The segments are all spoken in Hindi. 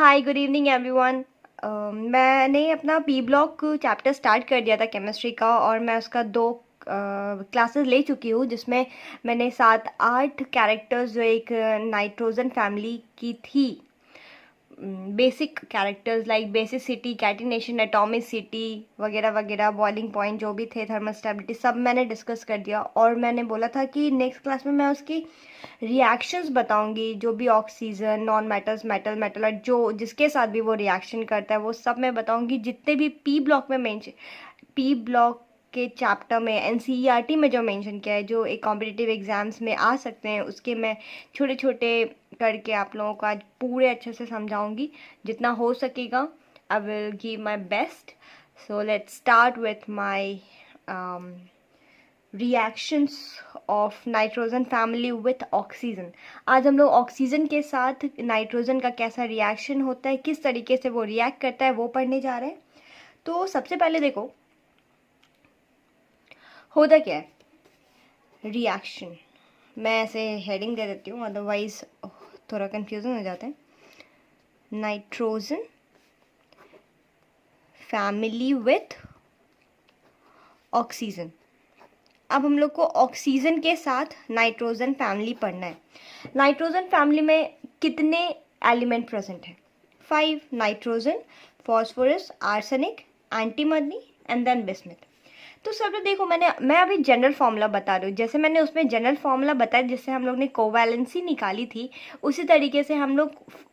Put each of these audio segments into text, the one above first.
Hi good evening everyone. मैंने अपना पी ब्लॉक चैप्टर स्टार्ट कर दिया था केमिस्ट्री का, और मैं उसका 2 क्लासेस ले चुकी हूँ, जिसमें मैंने 7-8 कैरेक्टर्स जो एक नाइट्रोजन फैमिली की थी, basic characters like basicity, catenation, atomicity वगैरह वगैरह, बॉइलिंग पॉइंट जो भी थे, थर्मल स्टेबिलिटी, सब मैंने डिस्कस कर दिया। और मैंने बोला था कि नेक्स्ट क्लास में मैं उसकी रिएक्शंस बताऊंगी, जो भी oxygen, non metals, metal, metal जो जिसके साथ भी वो रिएक्शन करता है वो सब मैं बताऊंगी। जितने भी पी ब्लॉक में मेंशन, पी ब्लॉक के चैप्टर में एनसीईआरटी में जो मेंशन किया है, जो एक कॉम्पिटिटिव एग्जाम्स में आ सकते हैं, उसके मैं छोटे छोटे करके आप लोगों को आज पूरे अच्छे से समझाऊंगी जितना हो सकेगा। I will give my best. So let's start with my reactions of nitrogen family with oxygen. आज हम लोग ऑक्सीजन के साथ नाइट्रोजन का कैसा रिएक्शन होता है, किस तरीके से वो रिएक्ट करता है, वो पढ़ने जा रहे हैं। तो सबसे पहले देखो होता क्या है रिएक्शन। मैं ऐसे हेडिंग दे देती हूँ, अदरवाइज थोड़ा कंफ्यूजन हो जाता है। Nitrogen family with oxygen. अब हम लोग को ऑक्सीजन के साथ नाइट्रोजन फैमिली पढ़ना है। नाइट्रोजन फैमिली में कितने एलिमेंट प्रेजेंट हैं? 5। Nitrogen, phosphorus, arsenic, antimony and then bismuth. तो सब देखो, मैं अभी जनरल फॉर्मूला बता रही हूँ। जैसे मैंने उसमें जनरल फॉर्मूला बताया जिससे हम लोग ने कोवैलेंसी निकाली थी, उसी तरीके से हम लोग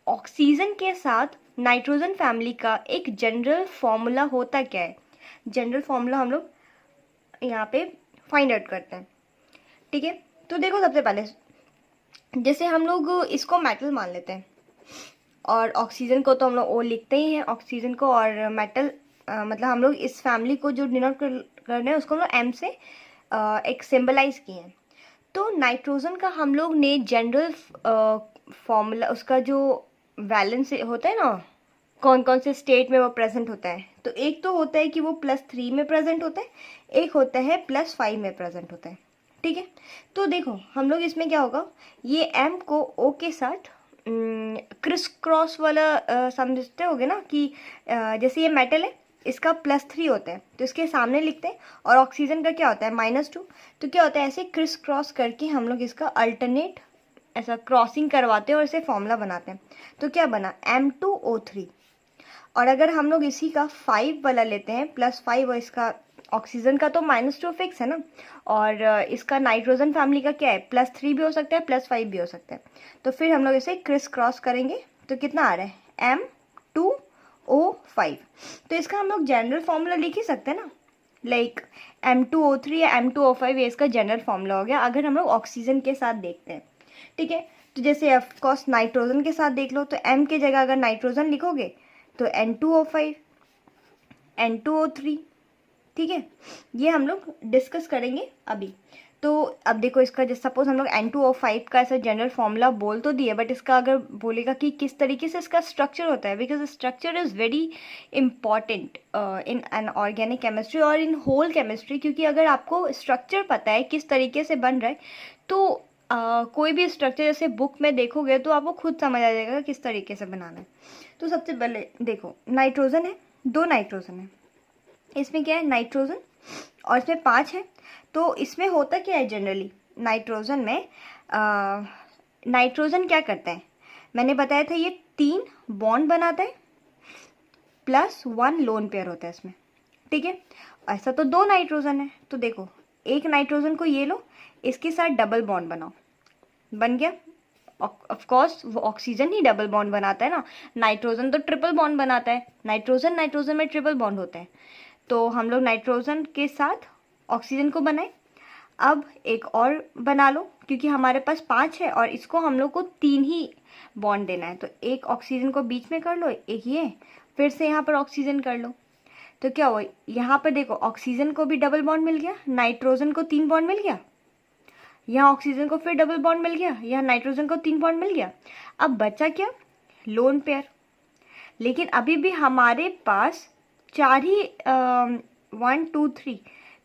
ऑक्सीजन के साथ नाइट्रोजन फैमिली का एक जनरल फॉर्मूला होता क्या है, जनरल फॉर्मूला हम लोग यहाँ पे फाइंड आउट करते हैं। ठीक है, तो देखो सबसे पहले जैसे हम लोग इसको मेटल मान लेते हैं, और ऑक्सीजन को तो हम लोग ओ लिखते ही हैं ऑक्सीजन को, और मेटल मतलब हम लोग इस फैमिली को जो डिनोट कर रहे हैं उसको हम लोग एम से एक सिंबलाइज किए हैं। तो नाइट्रोजन का हम लोग ने जनरल फॉर्मूला, उसका जो वैलेंस होता है ना, कौन कौन से स्टेट में वो प्रेजेंट होता है, तो एक तो होता है कि वो +3 में प्रेजेंट होता है, एक होता है +5 में प्रेजेंट होता है। ठीक है, तो देखो हम लोग इसमें क्या होगा, ये एम को ओ के साथ क्रिस क्रॉस वाला समझते होगे ना कि जैसे ये मेटल है, इसका +3 होता है तो इसके सामने लिखते हैं, और ऑक्सीजन का क्या होता है -2। तो क्या होता है, ऐसे क्रिस क्रॉस करके हम लोग इसका अल्टरनेट ऐसा क्रॉसिंग करवाते हैं और इसे फॉर्मूला बनाते हैं। तो क्या बना, M2O3। और अगर हम लोग इसी का 5 वाला लेते हैं, +5, और इसका ऑक्सीजन का तो -2 फिक्स है ना, और इसका नाइट्रोजन फैमिली का क्या है, +3 भी हो सकता है, +5 भी हो सकता है। तो फिर हम लोग इसे क्रिस क्रॉस करेंगे तो कितना आ रहा है, M2O5। तो इसका हम लोग जनरल फॉर्मूला लिख ही सकते हैं ना, लाइक M2O3 या M2O5, ये इसका जनरल फॉर्मूला हो गया अगर हम लोग ऑक्सीजन के साथ देखते हैं। ठीक है, तो जैसे ऑफकोर्स नाइट्रोजन के साथ देख लो, तो M के जगह अगर नाइट्रोजन लिखोगे तो N2O5, N2O3। ठीक है, ये हम लोग डिस्कस करेंगे अभी। तो अब देखो इसका, जैसे सपोज हम लोग N2O5 का ऐसा जनरल फॉर्मूला बोल तो दिए, बट इसका अगर बोलेगा कि किस तरीके से इसका स्ट्रक्चर होता है, because structure is very important in an organic chemistry और इन होल केमिस्ट्री, क्योंकि अगर आपको स्ट्रक्चर पता है किस तरीके से बन रहा है, तो कोई भी स्ट्रक्चर जैसे बुक में देखोगे तो आपको खुद समझ आ जाएगा किस तरीके से बनाना है। तो सबसे पहले देखो, नाइट्रोजन है, 2 नाइट्रोजन है, इसमें क्या है नाइट्रोजन, और इसमें 5 है। तो इसमें होता क्या है जनरली नाइट्रोजन में, नाइट्रोजन क्या करता है, मैंने बताया था ये 3 बॉन्ड बनाता है, +1 लोन पेयर होता है इसमें। ठीक है, ऐसा तो 2 नाइट्रोजन है, तो देखो एक नाइट्रोजन को ये लो, इसके साथ डबल बॉन्ड बनाओ, बन गया। ऑफ कोर्स वो ऑक्सीजन ही डबल बॉन्ड बनाता है ना, नाइट्रोजन तो ट्रिपल बॉन्ड बनाता है, नाइट्रोजन नाइट्रोजन में ट्रिपल बॉन्ड होता है। तो हम लोग नाइट्रोजन के साथ ऑक्सीजन को बनाए। अब एक और बना लो, क्योंकि हमारे पास 5 है और इसको हम लोग को 3 ही बॉन्ड देना है, तो एक ऑक्सीजन को बीच में कर लो, एक ये, फिर से यहाँ पर ऑक्सीजन कर लो। तो क्या हुआ, यहाँ पर देखो ऑक्सीजन को भी डबल बॉन्ड मिल गया, नाइट्रोजन को 3 बॉन्ड मिल गया, यहाँ ऑक्सीजन को फिर डबल बॉन्ड मिल गया, यहाँ नाइट्रोजन को 3 बॉन्ड मिल गया। अब बचा क्या, लोन पेयर। लेकिन अभी भी हमारे पास 4 ही 1 2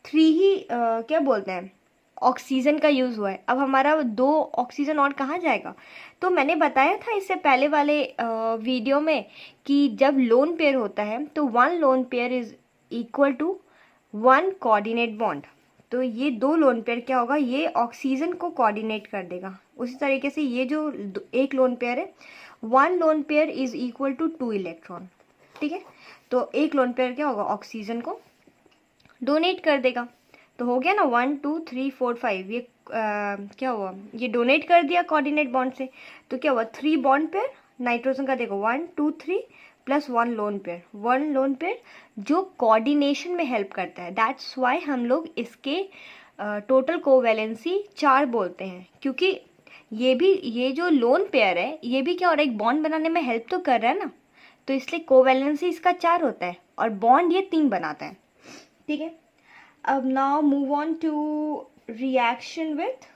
3 ही क्या बोलते हैं, ऑक्सीजन का यूज़ हुआ है। अब हमारा 2 ऑक्सीजन और कहाँ जाएगा? तो मैंने बताया था इससे पहले वाले वीडियो में कि जब लोन पेयर होता है तो 1 lone pair is equal to 1 coordinate bond. तो ये 2 लोन पेयर क्या होगा, ये ऑक्सीजन को कोऑर्डिनेट कर देगा। उसी तरीके से ये जो एक लोन पेयर है, 1 lone pair is equal to 2 electron. ठीक है, तो एक लोन पेयर क्या होगा, ऑक्सीजन को डोनेट कर देगा। तो हो गया ना 1 2 3 4 5, ये क्या हुआ, ये डोनेट कर दिया कोऑर्डिनेट बॉन्ड से। तो क्या हुआ, 3 बॉन्ड पेयर नाइट्रोजन का, देखो 1 2 3 plus 1 lone pair, 1 lone pair जो कोऑर्डिनेशन में हेल्प करता है। दैट्स वाई हम लोग इसके टोटल कोवैलेंसी 4 बोलते हैं, क्योंकि ये जो लोन पेयर है ये भी क्या हो रहा है, एक बॉन्ड बनाने में हेल्प तो कर रहा है ना, तो इसलिए कोवैलेंसी इसका 4 होता है और बॉन्ड ये 3 बनाता है। ठीक है, अब now move on to reaction with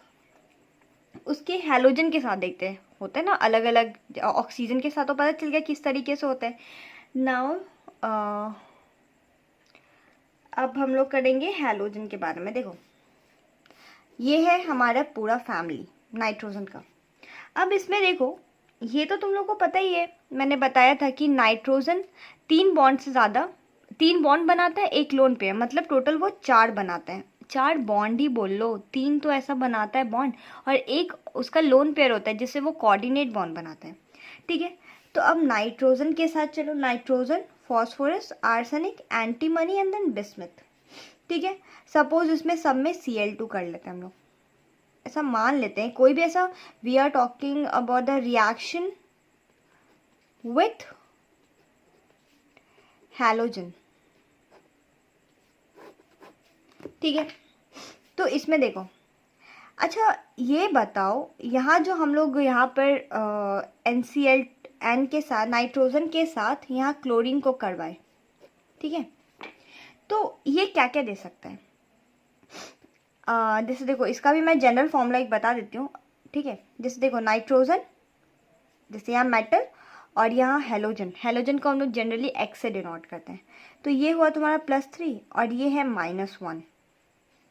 उसके हैलोजन के साथ देखते हैं। होता है ना अलग अलग, ऑक्सीजन के साथ तो पता चल गया किस तरीके से होता है। नाउ अब हम लोग करेंगे हैलोजन के बारे में। देखो ये है हमारा पूरा फैमिली नाइट्रोजन का। अब इसमें देखो, ये तो तुम लोग को पता ही है, मैंने बताया था कि नाइट्रोजन 3 बॉन्ड से ज़्यादा, 3 बॉन्ड बनाता है एक लोन पेयर, मतलब टोटल वो 4 बनाता है। 4 बॉन्ड ही बोल लो, 3 तो ऐसा बनाता है बॉन्ड, और एक उसका लोन पेयर होता है जिससे वो कोऑर्डिनेट बॉन्ड बनाता है। ठीक है, तो अब नाइट्रोजन के साथ चलो, nitrogen, phosphorus, arsenic, antimony and then bismuth. ठीक है, सपोज इसमें सब में Cl2 कर लेते हैं हम लोग, ऐसा मान लेते हैं, कोई भी ऐसा, we are talking about the reaction with halogen. ठीक है, तो इसमें देखो, अच्छा ये बताओ, यहाँ जो हम लोग यहाँ पर NCl के साथ, नाइट्रोजन के साथ यहाँ क्लोरीन को करवाए, ठीक है, तो ये क्या क्या दे सकता है। जैसे देखो, इसका भी मैं जनरल फॉर्मूला एक बता देती हूँ। ठीक है, जैसे देखो नाइट्रोजन, जैसे यहाँ मेटल और यहाँ हैलोजन, हैलोजन को हम लोग जनरली X से डिनोट करते हैं। तो ये हुआ तुम्हारा +3 और ये है -1।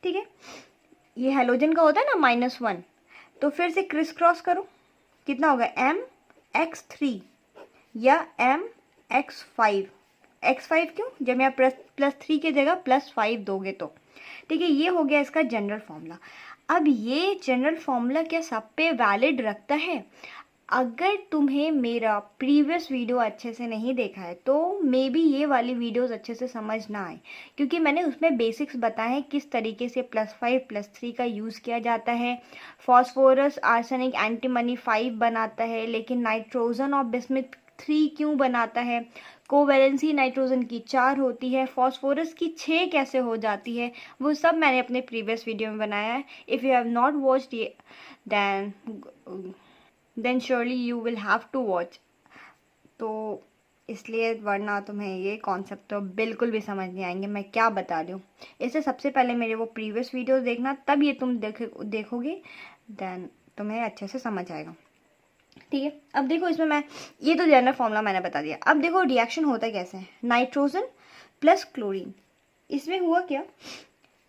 ठीक है, ये हैलोजन का होता है ना -1, तो फिर से क्रिस क्रॉस करो, कितना होगा, MX3 या MX5। X5 क्यों, जब यहाँ +3 की जगह +5 दोगे तो। ठीक है, ये हो गया इसका जनरल फॉर्मूला। अब ये जनरल फॉर्मूला क्या सब पे वैलिड रखता है? अगर तुम्हें मेरा प्रीवियस वीडियो अच्छे से नहीं देखा है तो मे बी ये वाली वीडियोस अच्छे से समझ ना आए, क्योंकि मैंने उसमें बेसिक्स बताए हैं किस तरीके से +5 +3 का यूज़ किया जाता है। फॉस्फोरस, आर्सेनिक, एंटीमनी 5 बनाता है, लेकिन नाइट्रोजन और बिस्मथ 3 क्यों बनाता है। कोवैलेंसी नाइट्रोजन की 4 होती है, फॉस्फोरस की 6 कैसे हो जाती है, वो सब मैंने अपने प्रीवियस वीडियो में बनाया है। If you have not watched then surely you will have to watch. तो इसलिए, वरना तुम्हें ये कॉन्सेप्ट तो बिल्कुल भी समझ नहीं आएंगे मैं क्या बता रही हूँ। इससे सबसे पहले मेरे वो प्रीवियस वीडियोस देखना, तब ये तुम देखोगे, देन तुम्हें अच्छे से समझ आएगा। ठीक है, अब देखो इसमें मैं, ये तो जनरल फॉर्मूला मैंने बता दिया। अब देखो रिएक्शन होता कैसे है, नाइट्रोजन प्लस क्लोरीन, इसमें हुआ क्या,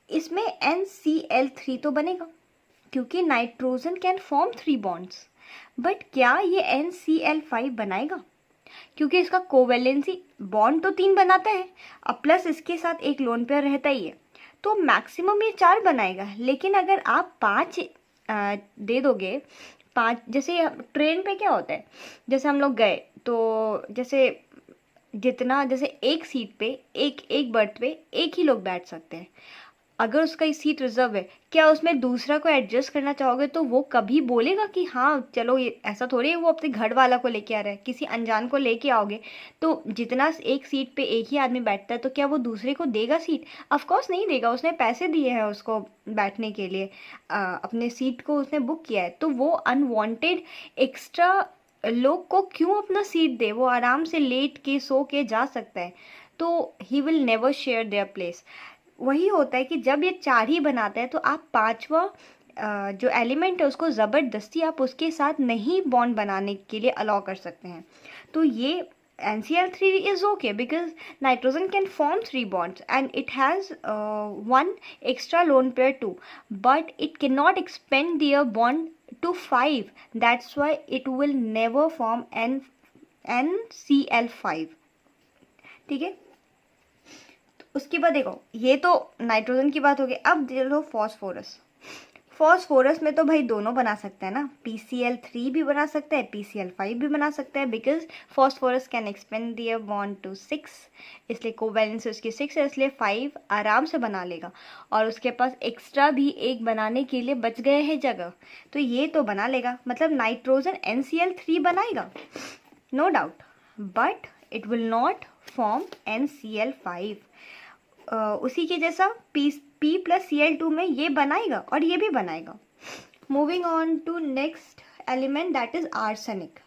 इसमें NCl3 तो बनेगा, क्योंकि nitrogen can form 3 bonds, but क्या ये NCl5 बनाएगा, क्योंकि इसका कोवैलेंसी बॉन्ड तो 3 बनाता है, अब प्लस इसके साथ एक लोन पेयर रहता ही है, तो मैक्सिमम ये 4 बनाएगा। लेकिन अगर आप 5 दे दोगे, 5, जैसे ट्रेन पे क्या होता है, जैसे हम लोग गए तो जैसे जितना, जैसे एक सीट पे, एक बर्थ पे एक ही लोग बैठ सकते हैं। अगर उसका सीट रिजर्व है, क्या उसमें दूसरा को एडजस्ट करना चाहोगे तो वो कभी बोलेगा कि हाँ चलो, ये ऐसा थोड़ी है वो अपने घर वाला को लेके आ रहा है, किसी अनजान को लेके आओगे तो जितना एक सीट पे एक ही आदमी बैठता है तो क्या वो दूसरे को देगा सीट? ऑफ कोर्स नहीं देगा, उसने पैसे दिए हैं उसको बैठने के लिए, अपने सीट को उसने बुक किया है, तो वो अनवांटेड एक्स्ट्रा लोग को क्यों अपना सीट दे, वो आराम से लेट के सो के जा सकता है, तो he will never share their place. वही होता है कि जब ये 4 ही बनाता है तो आप 5वां जो एलिमेंट है उसको ज़बरदस्ती आप उसके साथ नहीं बॉन्ड बनाने के लिए अलाउ कर सकते हैं। तो ये NCl3 is okay because nitrogen can form 3 bonds and it has one extra lone pair too, but it cannot expand their bond to 5. That's why it will never form NCl5. ठीक है, उसके बाद देखो ये तो नाइट्रोजन की बात हो गई. अब दे लो फॉस्फोरस. फॉस्फोरस में तो भाई दोनों बना सकते हैं ना, PCl3 भी बना सकते हैं, PCl5 भी बना सकते हैं, because phosphorus can expand their bond to 6, इसलिए कोवैलेंस उसकी 6 है, इसलिए 5 आराम से बना लेगा. और उसके पास एक्स्ट्रा भी एक बनाने के लिए बच गए हैं जगह, तो ये तो बना लेगा. मतलब नाइट्रोजन NCl3 बनाएगा, no doubt, but it will not form NCl5. उसी के जैसा P प्लस Cl2 में ये बनाएगा और ये भी बनाएगा. Moving on to next element that is arsenic.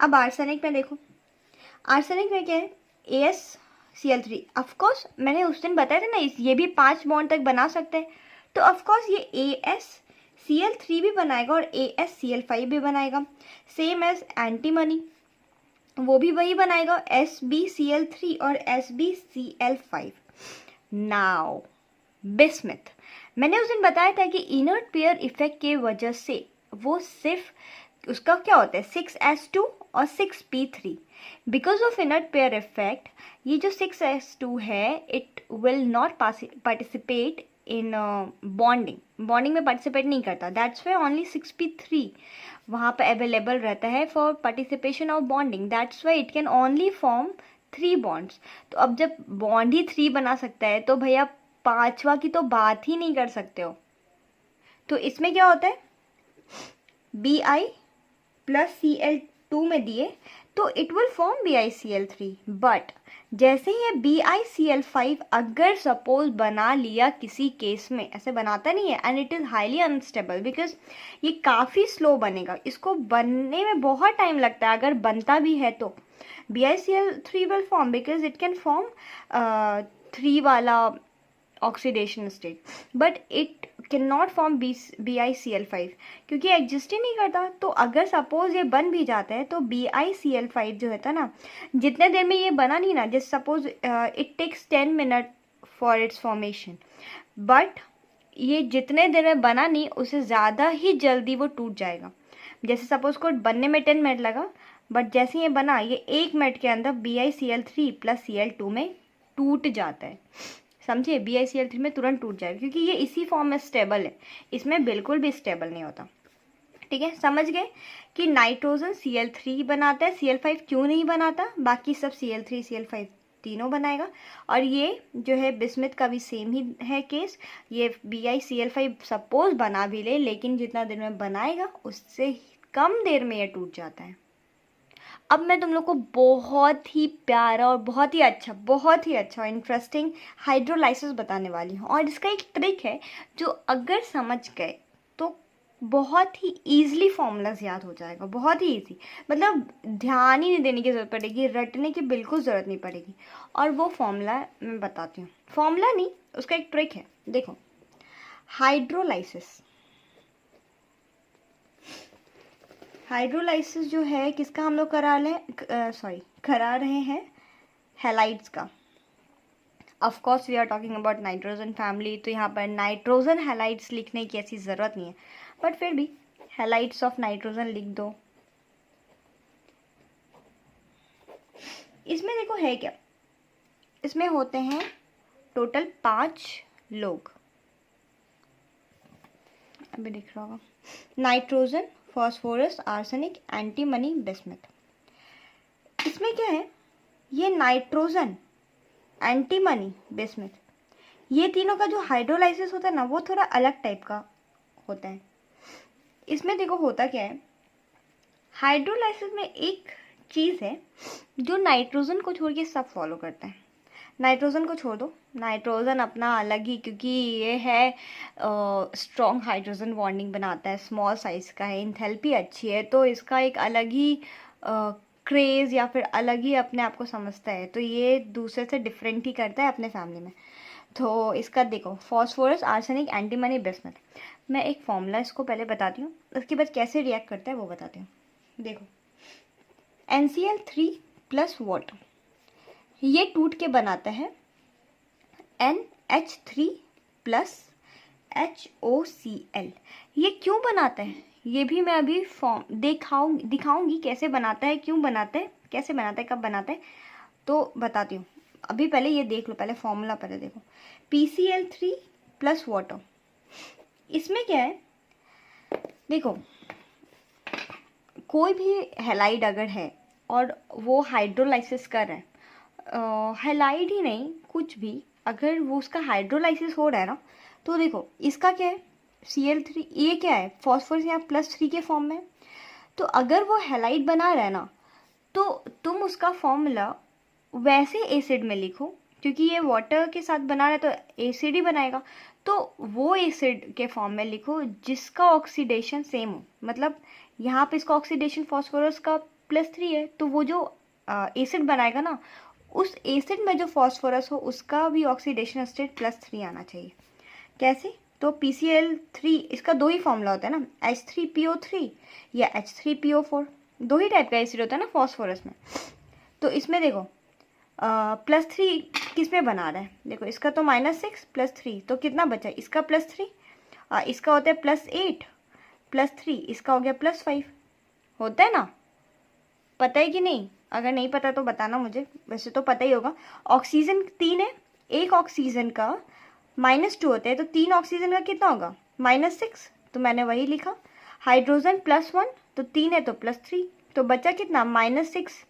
अब आर्सेनिक में देखो, आर्सेनिक में क्या है, AsCl3. ऑफकोर्स मैंने उस दिन बताया था ना, ये भी 5 बॉन्ड तक बना सकते हैं, तो ऑफकोर्स ये AsCl3 भी बनाएगा और AsCl5 भी बनाएगा. सेम एज एंटीमनी, वो भी वही बनाएगा, SbCl3 और SbCl5. नाउ बिस्मथ, मैंने उस दिन बताया था कि इनर्ट पेयर इफेक्ट के वजह से वो सिर्फ उसका क्या होता है 6s2 और 6p3. Because of inert pair effect ये जो 6s2 है it will not participate in bonding में पार्टिसिपेट नहीं करता. दैट्स वाई ओनली 6p3 वहाँ पे अवेलेबल रहता है for participation of bonding. That's why it can only form 3 bonds. तो अब जब बॉन्ड ही 3 बना सकता है तो भैया 5वां की तो बात ही नहीं कर सकते हो. तो इसमें क्या होता है, Bi प्लस Cl2 में दिए तो it will form BiCl3. But जैसे ही ये BiCl5 अगर सपोज बना लिया किसी केस में, ऐसे बनाता नहीं है, and it is highly unstable because ये काफ़ी स्लो बनेगा, इसको बनने में बहुत टाइम लगता है. अगर बनता भी है तो BiCl3 will form because it can form 3 वाला oxidation state, but it can not form BiCl5 क्योंकि एग्जिस्ट ही नहीं करता. तो अगर सपोज ये बन भी जाता है तो BiCl5 जो होता है ना, जितने देर में ये बना नहीं ना, जैसे suppose it takes 10 minute for its formation, but ये जितने देर में बना नहीं उससे ज़्यादा ही जल्दी वो टूट जाएगा. जैसे सपोज को बनने में 10 मिनट लगा, बट जैसे ये बना ये 1 मिनट के अंदर BiCl3 प्लस Cl2 में टूट जाता है. समझिए, BiCl3 में तुरंत टूट जाएगा क्योंकि ये इसी फॉर्म में स्टेबल है, इसमें बिल्कुल भी स्टेबल नहीं होता. ठीक है, समझ गए कि नाइट्रोजन Cl3 बनाता है, Cl5 क्यों नहीं बनाता, बाकी सब Cl3 Cl5 तीनों बनाएगा. और ये जो है बिस्मथ का भी सेम ही है केस, ये BiCl5 सपोज बना भी ले लेकिन जितना देर में बनाएगा उससे कम देर में ये टूट जाता है. अब मैं तुम लोग को बहुत ही प्यारा और बहुत ही अच्छा इंटरेस्टिंग हाइड्रोलाइसिस बताने वाली हूँ. और इसका एक ट्रिक है जो अगर समझ गए तो बहुत ही ईजिली फॉर्मूलाज याद हो जाएगा, बहुत ही ईजी. मतलब ध्यान ही नहीं देने की ज़रूरत पड़ेगी, रटने की बिल्कुल ज़रूरत नहीं पड़ेगी. और वो फॉर्मूला मैं बताती हूँ, फॉर्मूला नहीं उसका एक ट्रिक है. देखो, हाइड्रोलाइसिस जो है किसका हम लोग करा रहे हैं, हैलाइड्स का. Of course we are talking about nitrogen family, तो यहाँ पर नाइट्रोजन हैलाइड्स लिखने की ऐसी ज़रूरत नहीं है, बट फिर भी हैलाइड्स ऑफ नाइट्रोजन लिख दो. इसमें देखो है क्या, इसमें होते हैं टोटल 5 लोग, अभी दिख रहा होगा, nitrogen, phosphorus, arsenic, antimony, bismuth. इसमें क्या है, ये नाइट्रोजन, एंटीमनी, बिस्मथ, ये तीनों का जो हाइड्रोलाइसिस होता है ना वो थोड़ा अलग टाइप का होता है. इसमें देखो होता क्या है, हाइड्रोलाइसिस में एक चीज़ है जो नाइट्रोजन को छोड़ के सब फॉलो करता है. नाइट्रोजन को छोड़ दो, नाइट्रोजन अपना अलग ही, क्योंकि ये है स्ट्रॉन्ग हाइड्रोजन बॉन्डिंग बनाता है, स्मॉल साइज़ का है, इंथैल्पी अच्छी है, तो इसका एक अलग ही क्रेज़ या फिर अलग ही अपने आप को समझता है, तो ये दूसरे से डिफरेंट ही करता है अपने फैमिली में. तो इसका देखो, फॉस्फोरस, आर्सेनिक, एंटीमनी, बिस्मथ. मैं एक फॉर्मूला इसको पहले बताती हूँ, उसके बाद कैसे रिएक्ट करता है वो बताती हूँ. देखो, NCl3 प्लस वाटर, ये टूट के बनाता है NH3 प्लस HOCl। ये क्यों बनाता है ये भी मैं अभी फॉर्म दिखाऊंगी कैसे बनाता है, क्यों बनाता है, कैसे बनाता है, कब बनाता है, तो बताती हूँ। अभी पहले ये देख लो, पहले फॉर्मूला पहले देखो। PCl3 प्लस वाटर, इसमें क्या है देखो, कोई भी हैलाइड अगर है और वो हाइड्रोलाइसिस कर रहा है, हैलाइड ही नहीं कुछ भी, अगर वो उसका हाइड्रोलाइसिस हो रहा है ना, तो देखो इसका क्या है Cl3, ये क्या है फॉस्फोरस यहाँ +3 के फॉर्म में। तो अगर वो हैलाइड बना रहा है ना, तो तुम उसका फॉर्मूला वैसे एसिड में लिखो, क्योंकि ये वाटर के साथ बना रहा है तो एसिड ही बनाएगा, तो वो एसिड के फॉर्म में लिखो जिसका ऑक्सीडेशन सेम हो। मतलब यहाँ पे इसका ऑक्सीडेशन फॉस्फोरस का +3 है, तो वो जो एसिड बनाएगा ना, उस एसिड में जो फॉस्फोरस हो उसका भी ऑक्सीडेशन स्टेट +3 आना चाहिए। कैसे? तो PCl3, इसका दो ही फॉर्मूला होता है ना, H3PO3 या H3PO4, दो ही टाइप का एसिड होता है ना फॉस्फोरस में। तो इसमें देखो +3 किस में बना रहा है, देखो इसका तो -6 +3, तो कितना बचा, इसका +3, इसका होता है +8 +3, इसका हो गया +5, होता है ना, पता है कि नहीं? अगर नहीं पता तो बताना मुझे, वैसे तो पता ही होगा। ऑक्सीजन 3 है, एक ऑक्सीजन का -2 होता है, तो 3 ऑक्सीजन का कितना होगा -6, तो मैंने वही लिखा। हाइड्रोजन +1, तो 3 है तो +3, तो बचा कितना -6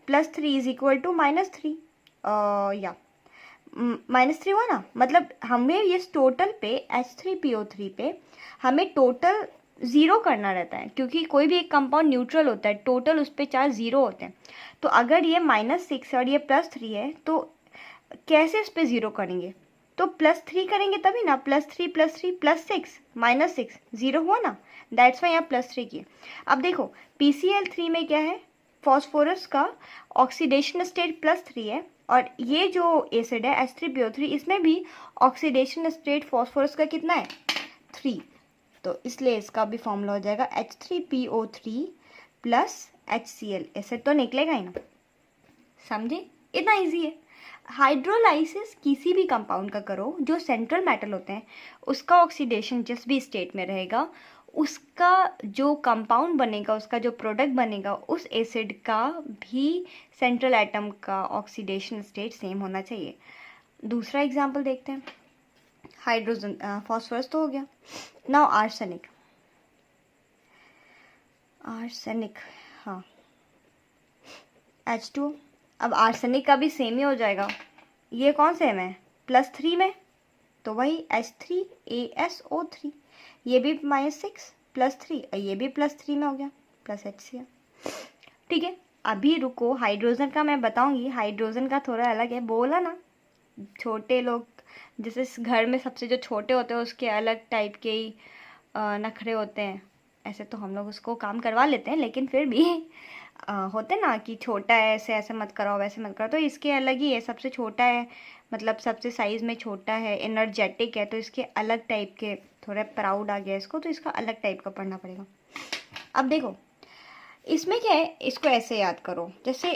+3 इज इक्वल टू -3, या -3 हुआ ना। मतलब हमें इस टोटल पे H3PO3 पे हमें टोटल 0 करना रहता है, क्योंकि कोई भी एक कंपाउंड न्यूट्रल होता है, टोटल उस पर 4 0 होते हैं। तो अगर ये -6 और ये +3 है, तो कैसे इस पे 0 करेंगे, तो +3 करेंगे तभी ना, +3 +3 +6 -6 0 हुआ ना, दैट्स वाई यहाँ +3 किए। अब देखो PCl3 में क्या है, फॉस्फोरस का ऑक्सीडेशन स्टेट +3 है, और ये जो एसिड है H3PO3, इसमें भी ऑक्सीडेशन स्टेट फॉस्फोरस का कितना है 3, तो इसलिए इसका भी फॉर्मूला हो जाएगा H3PO3 प्लस HCl। एसिड तो निकलेगा ही ना, समझे? इतना इजी है। हाइड्रोलाइसिस किसी भी कंपाउंड का करो जो सेंट्रल मेटल होते हैं, उसका ऑक्सीडेशन जिस भी स्टेट में रहेगा, उसका जो कंपाउंड बनेगा, उसका जो प्रोडक्ट बनेगा, उस एसिड का भी सेंट्रल एटम का ऑक्सीडेशन स्टेट सेम होना चाहिए। दूसरा एग्जांपल देखते हैं। हाइड्रोजन फॉस्फोरस तो हो गया। नाउ आर्सेनिक, हाँ H2। अब आर्सेनिक का भी सेम ही हो जाएगा, ये कौन सेम है +3 में, तो वही H3ASO3, ये भी -6 +3, और ये भी +3 में हो गया +HCl। ठीक है, अभी रुको, हाइड्रोजन का मैं बताऊंगी, हाइड्रोजन का थोड़ा अलग है। बोला ना, छोटे लोग जैसे घर में सबसे जो छोटे होते हैं उसके अलग टाइप के ही नखरे होते हैं। ऐसे तो हम लोग उसको काम करवा लेते हैं, लेकिन फिर भी होते ना कि छोटा है, ऐसे ऐसे मत कराओ, वैसे मत कराओ, तो इसके अलग ही है। सबसे छोटा है, मतलब सबसे साइज़ में छोटा है, एनर्जेटिक है, तो इसके अलग टाइप के, थोड़ा प्राउड आ गया इसको, तो इसका अलग टाइप का पढ़ना पड़ेगा। अब देखो इसमें क्या है, इसको ऐसे याद करो, जैसे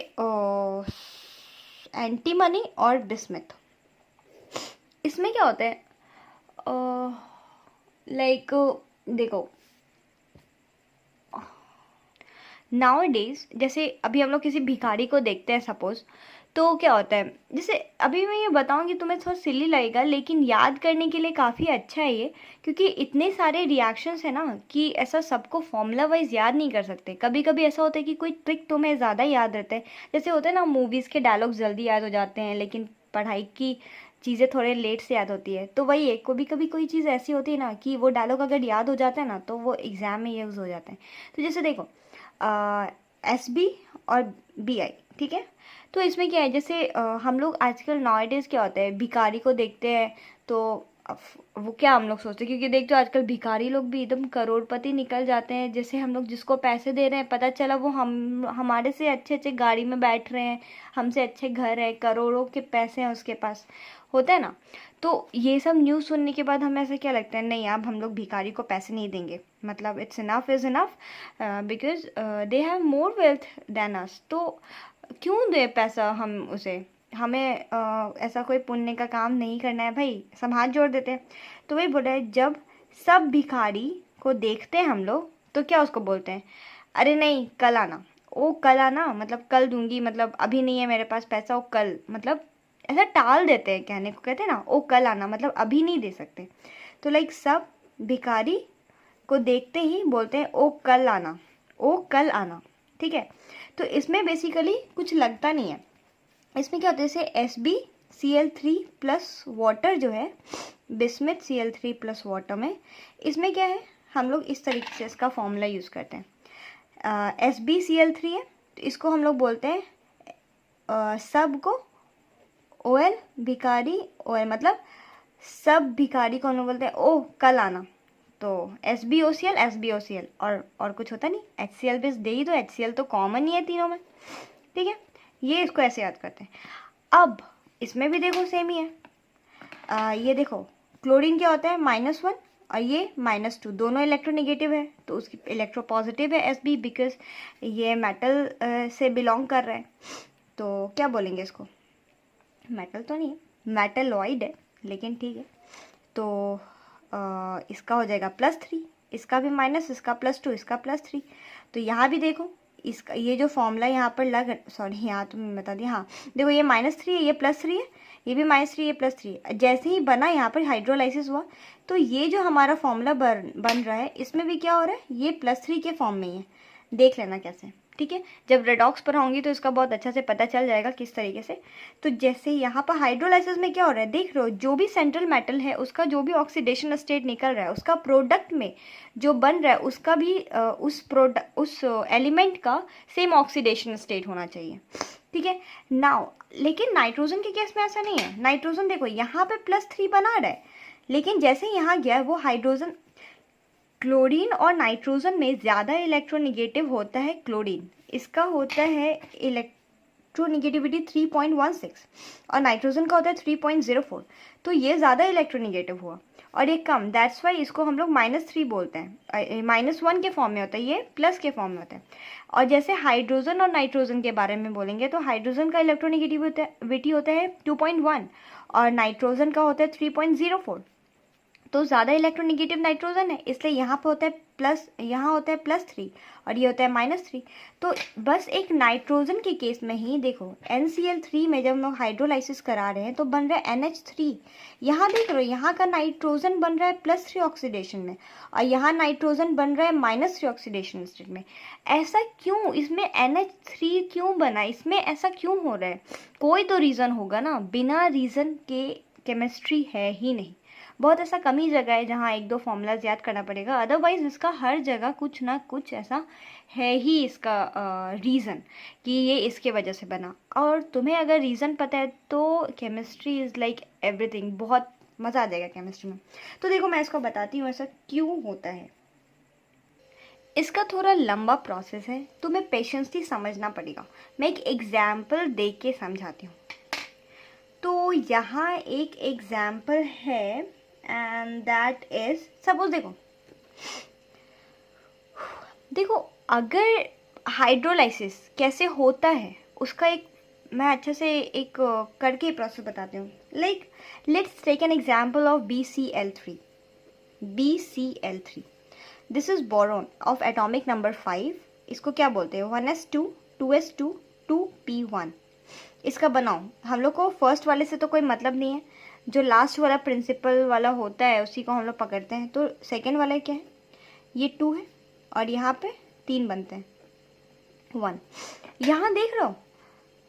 एंटीमनी और बिस्मथ। इसमें क्या होता है, लाइक देखो नाउ डेज, जैसे अभी हम लोग किसी भिखारी को देखते हैं सपोज, तो क्या होता है, जैसे अभी मैं ये बताऊंगी तुम्हें थोड़ा सिली लगेगा, लेकिन याद करने के लिए काफ़ी अच्छा है ये, क्योंकि इतने सारे रिएक्शंस है ना कि ऐसा सबको फॉर्मूला वाइज याद नहीं कर सकते। कभी कभी ऐसा होता है कि कोई ट्रिक तुम्हें ज़्यादा याद रहता है, जैसे होता है ना मूवीज़ के डायलॉग जल्दी याद हो जाते हैं, लेकिन पढ़ाई की चीज़ें थोड़े लेट से याद होती है। तो वही है, कभी कभी कोई चीज़ ऐसी होती है ना कि वो डायलॉग अगर याद हो जाता है ना, तो वो एग्ज़ाम में यूज़ हो जाते हैं। तो जैसे देखो SB और BI, ठीक है। तो इसमें क्या है, जैसे हम लोग आजकल नॉवेडेज क्या होता है, भिखारी को देखते हैं तो अब वो क्या हम लोग सोचते हैं, क्योंकि देखते हो आजकल भिखारी लोग भी एकदम करोड़पति निकल जाते हैं। जैसे हम लोग जिसको पैसे दे रहे हैं, पता चला वो हमारे से अच्छे अच्छे गाड़ी में बैठ रहे हैं, हमसे अच्छे घर है, करोड़ों के पैसे हैं उसके पास, होता है ना। तो ये सब न्यूज़ सुनने के बाद हमें ऐसा क्या लगता है, नहीं अब हम लोग भिखारी को पैसे नहीं देंगे, मतलब it's enough is enough, because they have more wealth than us. तो क्यों दे पैसा हम उसे, हमें ऐसा कोई पुण्य का काम नहीं करना है भाई, सब हाथ जोड़ देते हैं। तो वही बोल रहा है, जब सब भिखारी को देखते हैं हम लोग तो क्या उसको बोलते हैं, अरे नहीं कल आना, ओ कल आना मतलब कल दूंगी, मतलब अभी नहीं है मेरे पास पैसा, ओ कल, मतलब ऐसा टाल देते हैं, कहने को कहते हैं ना ओ कल आना, मतलब अभी नहीं दे सकते। तो लाइक सब भिखारी को देखते ही बोलते हैं ओ कल आना, ओ कल आना, ठीक है। तो इसमें बेसिकली कुछ लगता नहीं है। इसमें क्या होता है, जैसे SbCl3 प्लस वाटर जो है, बिस्मिथ Cl3 प्लस वाटर में, इसमें क्या है, हम लोग इस तरीके से इसका फॉर्मूला यूज़ करते हैं। SbCl3 है तो इसको हम लोग बोलते हैं सब को OL, भिखारी OL, मतलब सब भिखारी को हम लोग बोलते हैं ओ कल आना, तो SbOCl और कुछ होता नहीं, HCl बेस दे ही, तो HCl तो कॉमन ही है तीनों में, ठीक है। ये इसको ऐसे याद करते हैं। अब इसमें भी देखो सेम ही है। ये देखो क्लोरीन क्या होता है -1 और ये -2, दोनों इलेक्ट्रोनेगेटिव है, तो उसकी इलेक्ट्रो पॉजिटिव है Sb, बिकॉज ये मेटल से बिलोंग कर रहा है। तो क्या बोलेंगे इसको, मेटल तो नहीं है, मेटलॉइड है, लेकिन ठीक है। तो इसका हो जाएगा +3, इसका भी माइनस, इसका +2, इसका +3। तो यहाँ भी देखो इसका ये जो फॉर्मूला यहाँ पर सॉरी यहाँ तो मैं बता दी, हाँ देखो ये -3 है, ये +3 है, ये भी -3, ये +3। जैसे ही बना यहाँ पर हाइड्रोलाइसिस हुआ, तो ये जो हमारा फॉर्मूला बन रहा है, इसमें भी क्या हो रहा है, ये +3 के फॉर्म में ही है, देख लेना कैसे, ठीक है। जब रेडॉक्स पर होंगी तो इसका बहुत अच्छा से पता चल जाएगा किस तरीके से। तो जैसे यहाँ पर हाइड्रोलाइसिस में क्या हो रहा है, देख रहे हो, जो भी सेंट्रल मेटल है उसका जो भी ऑक्सीडेशन स्टेट निकल रहा है, उसका प्रोडक्ट में जो बन रहा है उसका भी उस एलिमेंट का सेम ऑक्सीडेशन स्टेट होना चाहिए, ठीक है। नाउ लेकिन नाइट्रोजन के केस में ऐसा नहीं है। नाइट्रोजन देखो यहाँ पे +3 बना रहा है, लेकिन जैसे यहाँ गया वो हाइड्रोजन, क्लोरीन और नाइट्रोजन में ज़्यादा इलेक्ट्रोनेगेटिव होता है क्लोरीन, इसका होता है इलेक्ट्रोनेगेटिविटी 3.16 और नाइट्रोजन का होता है 3.04। तो ये ज़्यादा इलेक्ट्रोनेगेटिव हुआ और ये कम, दैट्स वाई इसको हम लोग -3 बोलते हैं। -1 के फॉर्म में होता है, ये प्लस के फॉर्म में होता है। और जैसे हाइड्रोजन और नाइट्रोजन के बारे में बोलेंगे तो हाइड्रोजन का इलेक्ट्रोनेगेटिविटी होता है 2.1 और नाइट्रोजन का होता है 3.04। तो ज़्यादा इलेक्ट्रोनेगेटिव नाइट्रोजन है, इसलिए यहाँ पे होता है प्लस, यहाँ होता है +3 और ये होता है -3। तो बस एक नाइट्रोजन के केस में ही देखो NCl3 में जब हम लोग हाइड्रोलाइसिस करा रहे हैं तो बन रहा है NH3। यहाँ देख रहे हो, यहाँ का नाइट्रोजन बन रहा है +3 ऑक्सीडेशन में और यहाँ नाइट्रोजन बन रहा है -3 ऑक्सीडेशन स्टेट में। ऐसा क्यों, इसमें NH3 क्यों बना, इसमें ऐसा क्यों हो रहा है, कोई तो रीज़न होगा ना, बिना रीज़न के केमिस्ट्री है ही नहीं। बहुत ऐसा कम ही जगह है जहाँ 1-2 फॉर्मूलाज याद करना पड़ेगा, अदरवाइज इसका हर जगह कुछ ना कुछ ऐसा है ही इसका रीज़न कि ये इसके वजह से बना। और तुम्हें अगर रीज़न पता है तो केमिस्ट्री इज़ लाइक एवरीथिंग, बहुत मज़ा आ जाएगा केमिस्ट्री में। तो देखो मैं इसको बताती हूँ ऐसा क्यों होता है। इसका थोड़ा लंबा प्रोसेस है, तुम्हें पेशेंसली समझना पड़ेगा। मैं एक एग्जाम्पल दे के समझाती हूँ। तो यहाँ एक एग्जाम्पल है एंड दैट इज, सपोज देखो अगर हाइड्रोलाइसिस कैसे होता है उसका एक मैं अच्छे से एक करके प्रोसेस बताती हूँ। Like let's take an example of BCl3। This is boron of atomic number 5। इसको क्या बोलते हैं, 1s2 2s2 2p1। इसका बनाओ, हम लोग को फर्स्ट वाले से तो कोई मतलब नहीं है, जो लास्ट वाला प्रिंसिपल वाला होता है उसी को हम लोग पकड़ते हैं। तो सेकेंड वाला क्या है, ये 2 है और यहाँ पे 3 बनते हैं 1। यहाँ देख रहे हो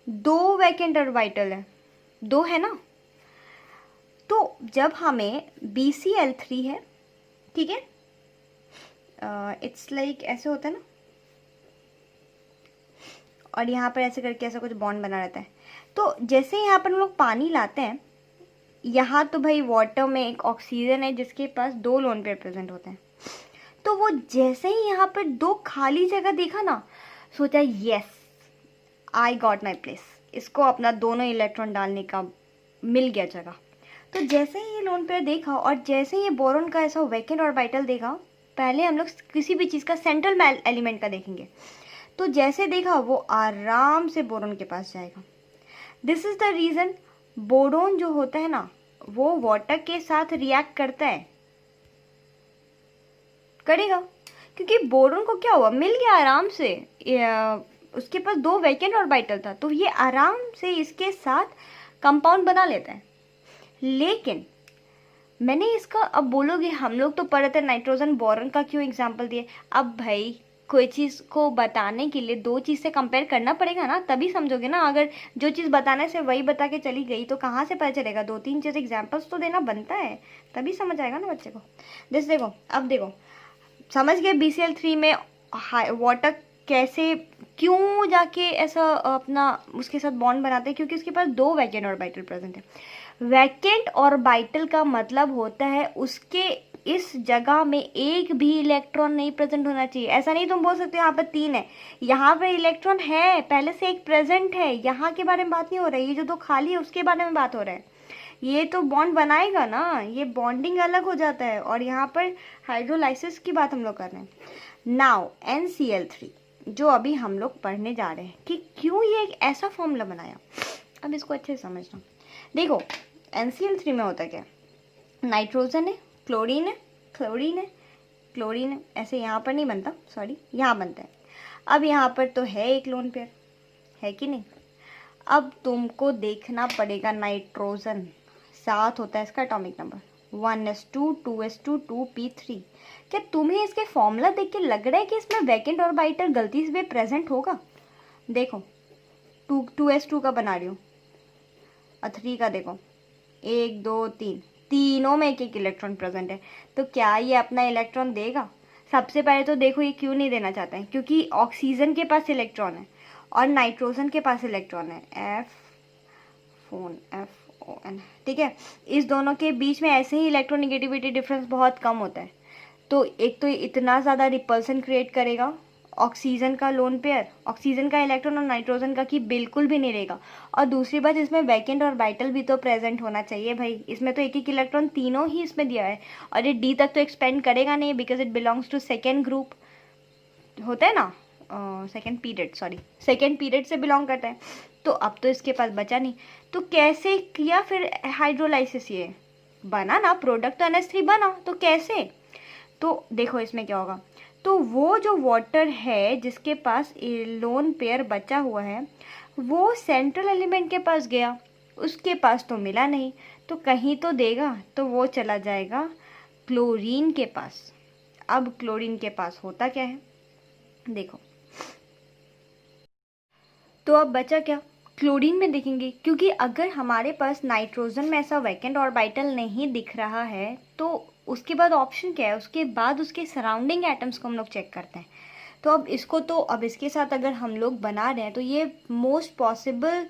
2 वैकेंट ऑर्बिटल है, 2 है ना। तो जब हमें BCl3 है, ठीक है, इट्स लाइक ऐसे होता है ना, और यहाँ पर ऐसे करके ऐसा कुछ बॉन्ड बना रहता है। तो जैसे यहाँ पर हम लोग पानी लाते हैं यहाँ तो भाई वाटर में एक ऑक्सीजन है जिसके पास 2 लोन पेयर प्रेजेंट होते हैं। तो वो जैसे ही यहाँ पर 2 खाली जगह देखा ना, सोचा yes I got my place, इसको अपना दोनों इलेक्ट्रॉन डालने का मिल गया जगह। तो जैसे ही ये लोन पेयर देखा और जैसे ही ये बोरॉन का ऐसा वैकेंट ऑर्बिटल देखा, पहले हम लोग किसी भी चीज़ का सेंट्रल एलिमेंट का देखेंगे। तो जैसे देखा वो आराम से बोरॉन के पास जाएगा। This is the reason boron जो होता है ना वो वाटर के साथ रिएक्ट करता है, करेगा, क्योंकि बोरॉन को क्या हुआ, मिल गया आराम से, उसके पास 2 वैकेंट ऑर्बिटल था, तो ये आराम से इसके साथ कंपाउंड बना लेता है। लेकिन मैंने इसका, अब बोलोगे हम लोग तो पढ़े थे नाइट्रोजन बोरॉन का क्यों एग्जाम्पल दिए। अब भाई कोई चीज़ को बताने के लिए 2 चीज़ से कंपेयर करना पड़ेगा ना, तभी समझोगे ना। अगर जो चीज़ बताने से वही बता के चली गई तो कहाँ से पता चलेगा, 2-3 चीज़ एग्जाम्पल्स तो देना बनता है, तभी समझ आएगा ना बच्चे को। जैसे देखो, अब देखो समझ गए BCl3 में वाटर कैसे, क्यों जाके ऐसा अपना उसके साथ बॉन्ड बनाते हैं, क्योंकि उसके पास 2 वैकेंट ऑर्बिटल प्रेजेंट है। वैकेंट ऑर्बिटल का मतलब होता है उसके इस जगह में एक भी इलेक्ट्रॉन नहीं प्रेजेंट होना चाहिए। ऐसा नहीं तुम बोल सकते यहाँ पर 3 है, यहाँ पर इलेक्ट्रॉन है, पहले से एक प्रेजेंट है, यहाँ के बारे में बात नहीं हो रही है। ये जो 2 खाली है उसके बारे में बात हो रहा है। ये तो बॉन्ड बनाएगा ना, ये बॉन्डिंग अलग हो जाता है। और यहाँ पर हाइड्रोलाइसिस की बात हम लोग कर रहे हैं। नाउ NCl3 जो अभी हम लोग पढ़ने जा रहे हैं कि क्यों ये एक ऐसा फॉर्मूला बनाया, अब इसको अच्छे से समझना। देखो NCl3 में होता क्या, नाइट्रोजन है, क्लोरीन है, क्लोरीन है, क्लोरीन है, ऐसे यहाँ पर नहीं बनता, सॉरी यहाँ बनता है। अब यहाँ पर तो है एक लोन पेयर, है कि नहीं। अब तुमको देखना पड़ेगा नाइट्रोजन, साथ होता है इसका atomic number 1s2 2s2 2p3। क्या तुम्हें इसके फॉर्मूला देख के लग रहा है कि इसमें वैकेंट ऑर्बिटल गलती से प्रेजेंट होगा। देखो 2s2 का बना रही हूँ और 3 का देखो, 1 2 3, तीनों में एक एक इलेक्ट्रॉन प्रेजेंट है। तो क्या ये अपना इलेक्ट्रॉन देगा। सबसे पहले तो देखो ये क्यों नहीं देना चाहते हैं, क्योंकि ऑक्सीजन के पास इलेक्ट्रॉन है और नाइट्रोजन के पास इलेक्ट्रॉन है, FON, ठीक है। इस दोनों के बीच में ऐसे ही इलेक्ट्रोनिगेटिविटी डिफरेंस बहुत कम होता है। तो एक तो इतना ज़्यादा रिपल्सन क्रिएट करेगा ऑक्सीजन का लोन पेयर, ऑक्सीजन का इलेक्ट्रॉन और नाइट्रोजन का कि बिल्कुल भी नहीं रहेगा। और दूसरी बात, इसमें वैकेंट ऑर्बिटल भी तो प्रेजेंट होना चाहिए भाई। इसमें तो एक एक इलेक्ट्रॉन तीनों ही इसमें दिया है और ये D तक तो एक्सपेंड करेगा नहीं, because it belongs to second group, होता है ना, सेकेंड पीरियड से बिलोंग करता है। तो अब तो इसके पास बचा नहीं, तो कैसे किया फिर हाइड्रोलाइसिस, ये बना ना प्रोडक्ट, तो NH3 बना, तो कैसे। तो देखो इसमें क्या होगा, तो वो जो वाटर है जिसके पास लोन पेयर बचा हुआ है वो सेंट्रल एलिमेंट के पास गया, उसके पास तो मिला नहीं, तो कहीं तो देगा, तो वो चला जाएगा क्लोरीन के पास। अब क्लोरीन के पास होता क्या है देखो, तो अब बचा क्या, क्लोरीन में देखेंगे, क्योंकि अगर हमारे पास नाइट्रोजन में ऐसा वैकेंट ऑर्बिटल नहीं दिख रहा है तो उसके बाद ऑप्शन क्या है, उसके बाद उसके सराउंडिंग एटम्स को हम लोग चेक करते हैं। तो अब इसको, तो अब इसके साथ अगर हम लोग बना रहे हैं तो ये मोस्ट पॉसिबल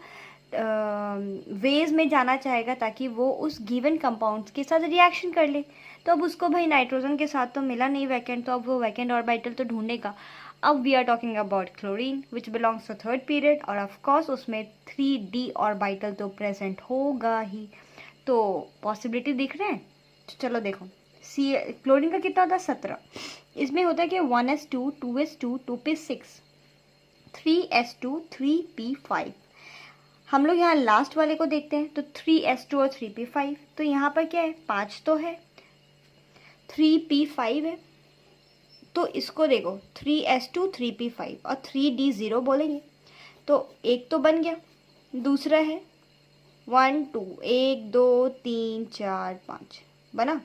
वेज में जाना चाहेगा ताकि वो उस गिवन कंपाउंड्स के साथ रिएक्शन कर ले। तो अब उसको भाई नाइट्रोजन के साथ तो मिला नहीं वैकेंट, तो अब वो वैकेंट ऑर्बिटल तो ढूंढेगा। अब we are talking about chlorine which belongs to third period, और ऑफ कोर्स उसमें 3d ऑर्बिटल तो प्रेजेंट होगा ही। तो पॉसिबिलिटी दिख रहे हैं, तो चलो देखो, क्लोरीन का कितना होता है 17, इसमें होता है कि 1s2 2s2 2p6 3s2 3p5। हम लोग यहाँ लास्ट वाले को देखते हैं, तो 3s2 और 3p5, तो यहाँ पर क्या है 5 तो है, 3p5 है, तो इसको देखो 3s2 3p5 और 3d0 बोलेंगे, तो एक तो बन गया, दूसरा है 1 2 1 2 3 4 5 बना।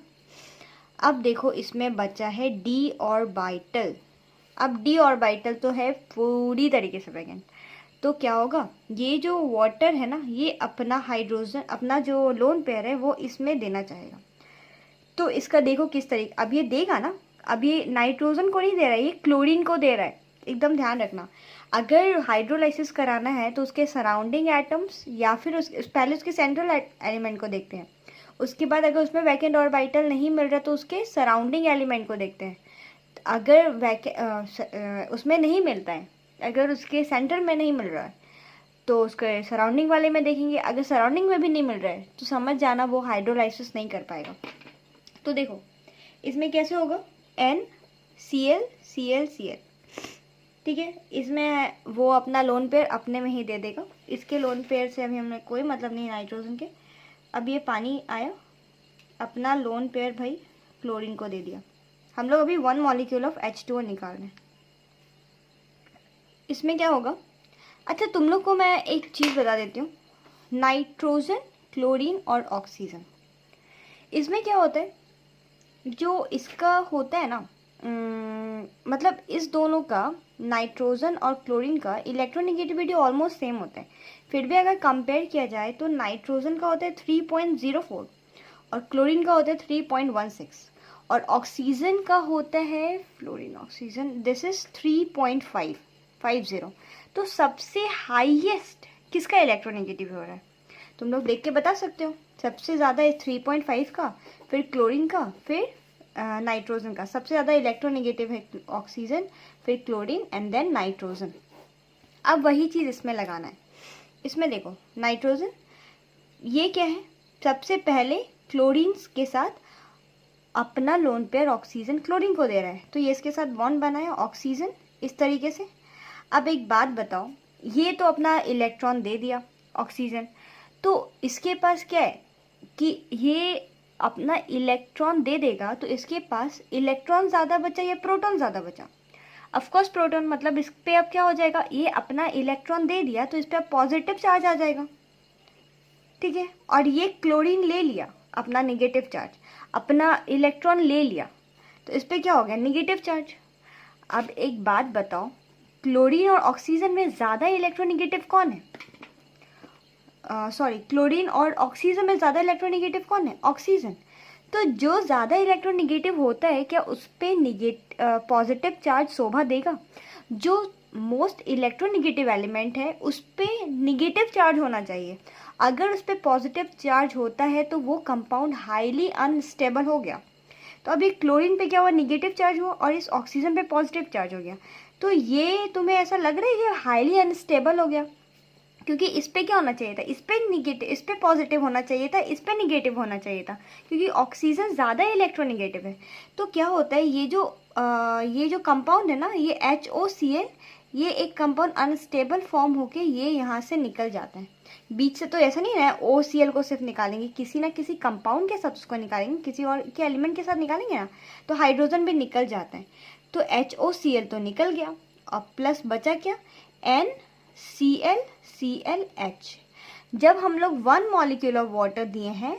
अब देखो इसमें बचा है d ऑर्बिटल। अब d ऑर्बिटल तो है पूरी तरीके से वैकेंट, तो क्या होगा, ये जो वाटर है ना ये अपना हाइड्रोजन, अपना जो लोन पेयर है वो इसमें देना चाहेगा। तो इसका देखो किस तरीके, अब ये देगा ना, अब ये नाइट्रोजन को नहीं दे रहा है, ये क्लोरीन को दे रहा है, एकदम ध्यान रखना। अगर हाइड्रोलाइसिस कराना है तो उसके सराउंडिंग एटम्स या फिर पहले उसके सेंट्रल एलिमेंट को देखते हैं, उसके बाद अगर उसमें वैकेंट ऑर्बिटल नहीं मिल रहा तो उसके सराउंडिंग एलिमेंट को देखते हैं। अगर उसमें नहीं मिलता है, अगर उसके सेंटर में नहीं मिल रहा है तो उसके सराउंडिंग वाले में देखेंगे। अगर सराउंडिंग में भी नहीं मिल रहा है तो समझ जाना वो हाइड्रोलाइसिस नहीं कर पाएगा। तो देखो इसमें कैसे होगा, NCl Cl Cl, ठीक है। इसमें वो अपना लोन पेयर अपने में ही दे देगा, इसके लोन पेयर से अभी हमें कोई मतलब नहीं नाइट्रोजन के। अब ये पानी आया, अपना लोन पेयर भाई क्लोरीन को दे दिया। हम लोग अभी 1 मॉलिक्यूल ऑफ H2O निकाल रहे हैं। इसमें क्या होगा, अच्छा तुम लोग को मैं एक चीज़ बता देती हूँ, नाइट्रोजन, क्लोरीन और ऑक्सीजन, इसमें क्या होता है, जो इसका होता है ना मतलब इस दोनों का, नाइट्रोजन और क्लोरीन का इलेक्ट्रोनेगेटिविटी ऑलमोस्ट सेम होता है। फिर भी अगर कंपेयर किया जाए तो नाइट्रोजन का होता है 3.04 और क्लोरीन का होता है 3.16 और ऑक्सीजन का होता है, फ्लोरीन ऑक्सीजन, दिस इज 3.550। तो सबसे हाईएस्ट किसका इलेक्ट्रोनेगेटिव हो रहा है, तुम लोग देख के बता सकते हो। सबसे ज़्यादा है 3.5 का, फिर क्लोरीन का, फिर नाइट्रोजन का। सबसे ज़्यादा इलेक्ट्रोनेगेटिव है ऑक्सीजन, फिर क्लोरीन एंड देन नाइट्रोजन। अब वही चीज़ इसमें लगाना है। इसमें देखो नाइट्रोजन, ये क्या है, सबसे पहले क्लोरीन के साथ अपना लोन पेयर ऑक्सीजन क्लोरीन को दे रहा है, तो ये इसके साथ बॉन्ड बनाया ऑक्सीजन इस तरीके से। अब एक बात बताओ, ये तो अपना इलेक्ट्रॉन दे दिया ऑक्सीजन, तो इसके पास क्या है कि ये अपना इलेक्ट्रॉन दे देगा, तो इसके पास इलेक्ट्रॉन ज़्यादा बचा या प्रोटॉन ज़्यादा बचा, ऑफकोर्स प्रोटॉन। मतलब इस पे अब क्या हो जाएगा, ये अपना इलेक्ट्रॉन दे दिया तो इस पर अब पॉजिटिव चार्ज आ जाएगा, ठीक है। और ये क्लोरीन ले लिया अपना निगेटिव चार्ज, अपना इलेक्ट्रॉन ले लिया, तो इस पर क्या हो गया, निगेटिव चार्ज। अब एक बात बताओ, क्लोरीन और ऑक्सीजन में ज़्यादा इलेक्ट्रोनेगेटिव कौन है, सॉरी क्लोरीन और ऑक्सीजन में ज़्यादा इलेक्ट्रोनेगेटिव कौन है, ऑक्सीजन। तो जो ज़्यादा इलेक्ट्रोनेगेटिव होता है क्या उस पर पॉजिटिव चार्ज शोभा देगा, जो मोस्ट इलेक्ट्रोनेगेटिव एलिमेंट है उस पर निगेटिव चार्ज होना चाहिए। अगर उस पर पॉजिटिव चार्ज होता है तो वो कंपाउंड हाईली अनस्टेबल हो गया। तो अभी क्लोरीन पे क्या हुआ, निगेटिव चार्ज हुआ और इस ऑक्सीजन पे पॉजिटिव चार्ज हो गया। तो ये तुम्हें ऐसा लग रहा है कि हाईली अनस्टेबल हो गया, क्योंकि इस पे क्या होना चाहिए था, इस पे निगेटिव, इस पे पॉजिटिव होना चाहिए था, इस पे निगेटिव होना चाहिए था, क्योंकि ऑक्सीजन ज़्यादा इलेक्ट्रोनेगेटिव है। तो क्या होता है, ये जो कंपाउंड है ना, ये HOCl, ये एक कंपाउंड अनस्टेबल फॉर्म होके ये यहाँ से निकल जाता है बीच से। तो ऐसा नहीं है OCl को सिर्फ निकालेंगे, किसी ना किसी कंपाउंड के साथ उसको निकालेंगे, किसी और के एलिमेंट के साथ निकालेंगे ना, तो हाइड्रोजन भी निकल जाता है। तो HOCl तो निकल गया और प्लस बचा क्या, NClClH। जब हम लोग 1 मॉलिक्यूल ऑफ वाटर दिए हैं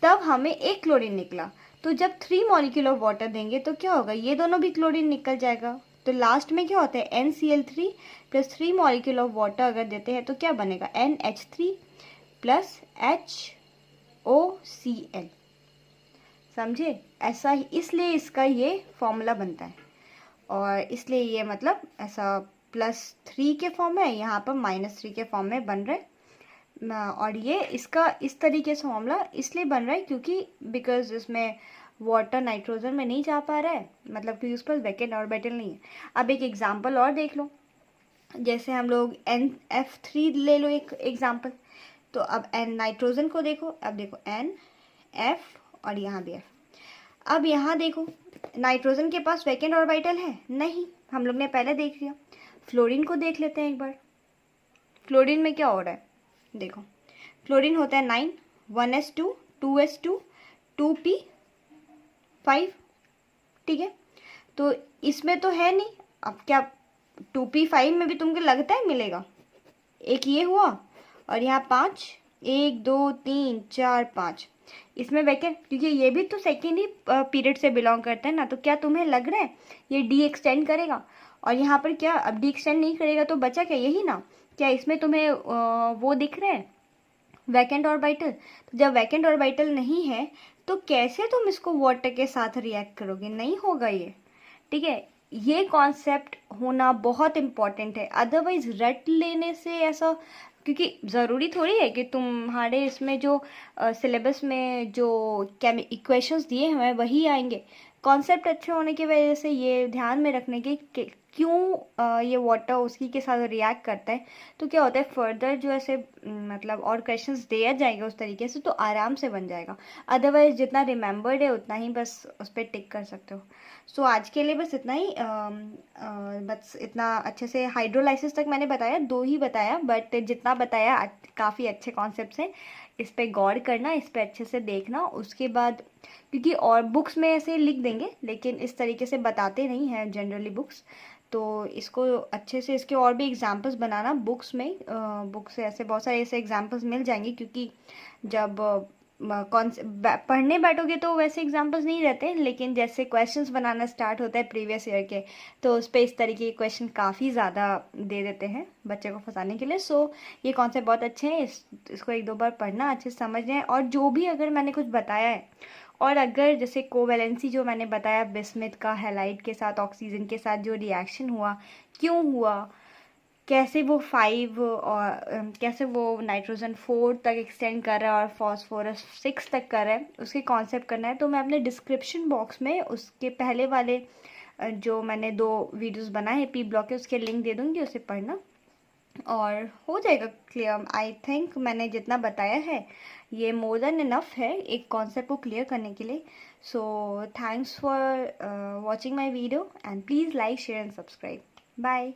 तब हमें एक क्लोरीन निकला, तो जब 3 मॉलिक्यूल ऑफ वाटर देंगे तो क्या होगा, ये दोनों भी क्लोरीन निकल जाएगा। तो लास्ट में क्या होता है, NCl3 plus 3 molecule of water अगर देते हैं तो क्या बनेगा, NH3 प्लस HOCl। समझे, ऐसा ही, इसलिए इसका ये फॉर्मूला बनता है और इसलिए ये मतलब ऐसा +3 के फॉर्म में, यहाँ पर -3 के फॉर्म में बन रहा है। और ये इसका इस तरीके से फॉर्मूला इसलिए बन रहा है क्योंकि बिकॉज इसमें वाटर नाइट्रोजन में नहीं जा पा रहा है, मतलब क्योंकि उस पर वैकेंट ऑर्बिटल नहीं है। अब एक एग्जांपल और देख लो, जैसे हम लोग NF3 ले लो एक एग्जांपल। तो अब नाइट्रोजन को देखो, अब देखो NF और यहाँ भी F। अब यहाँ देखो नाइट्रोजन के पास वैकेंट ऑर्बिटल है नहीं, हम लोग ने पहले देख लिया। फ्लोरीन को देख लेते हैं एक बार, फ्लोरीन में क्या हो रहा है, देखो फ्लोरीन होता है 9, 1s2 2s2 2p5, ठीक है। तो इसमें तो है नहीं, अब क्या 2p5 में भी तुमको लगता है मिलेगा, एक ये हुआ और यहाँ 5, 1 2 3 4 5, इसमें वैकेंट, क्योंकि ये भी तो सेकेंड ही पीरियड से बिलोंग करते हैं ना, तो क्या तुम्हें लग रहा है ये डी एक्सटेंड करेगा, और यहाँ पर क्या अब डी एक्सटेंड नहीं करेगा तो बचा क्या, यही ना। क्या इसमें तुम्हें वो दिख रहा है वैकेंट ऑर्बिटल, तो जब वैकेंट ऑर्बिटल नहीं है तो कैसे तुम इसको वाटर के साथ रिएक्ट करोगे, नहीं होगा ये, ठीक है। ये कॉन्सेप्ट होना बहुत इम्पॉर्टेंट है, अदरवाइज रट लेने से ऐसा क्योंकि ज़रूरी थोड़ी है कि तुम्हारे इसमें जो सिलेबस में जो इक्वेशंस दिए हुए हैं वही आएंगे। कॉन्सेप्ट अच्छे होने की वजह से ये ध्यान में रखने के कि क्यों ये वाटर उसकी के साथ रिएक्ट करता है, तो क्या होता है फर्दर जो ऐसे मतलब और क्वेश्चंस दिया जाएगा उस तरीके से तो आराम से बन जाएगा। अदरवाइज जितना रिमेंबर्ड है उतना ही बस उस पर टिक कर सकते हो। सो आज के लिए बस इतना ही। बस इतना अच्छे से हाइड्रोलाइसिस तक मैंने बताया, दो ही बताया, बट जितना बताया काफ़ी अच्छे कॉन्सेप्ट्स हैं। इस पे गौर करना, इस पे अच्छे से देखना, उसके बाद क्योंकि और बुक्स में ऐसे लिख देंगे लेकिन इस तरीके से बताते नहीं हैं जनरली बुक्स, तो इसको अच्छे से इसके और भी एग्जांपल्स बनाना बुक्स में। बुक से ऐसे बहुत सारे ऐसे एग्जांपल्स मिल जाएंगे, क्योंकि जब कौन से पढ़ने बैठोगे तो वैसे एग्जांपल्स नहीं रहते, लेकिन जैसे क्वेश्चंस बनाना स्टार्ट होता है प्रीवियस ईयर के, तो उस पर इस तरीके के क्वेश्चन काफ़ी ज़्यादा दे देते हैं बच्चे को फंसाने के लिए। सो ये कॉन्सेप्ट बहुत अच्छे हैं, इसको एक दो बार पढ़ना, अच्छे से समझना है। और जो भी अगर मैंने कुछ बताया है, और अगर जैसे कोवैलेंसी जो मैंने बताया बिस्मिथ का हैलाइड के साथ ऑक्सीजन के साथ जो रिएक्शन हुआ, क्यों हुआ, कैसे वो 5 और कैसे वो नाइट्रोजन 4 तक एक्सटेंड कर रहा है और फॉस्फोरस 6 तक कर रहा है, उसके कॉन्सेप्ट करना है तो मैं अपने डिस्क्रिप्शन बॉक्स में उसके पहले वाले जो मैंने 2 वीडियोस बनाए हैं पी ब्लॉक के, उसके लिंक दे दूँगी, उसे पढ़ना और हो जाएगा क्लियर। आई थिंक मैंने जितना बताया है ये मोर देन इनफ है एक कॉन्सेप्ट को क्लियर करने के लिए। So thanks for watching my video and please like share and subscribe. Bye.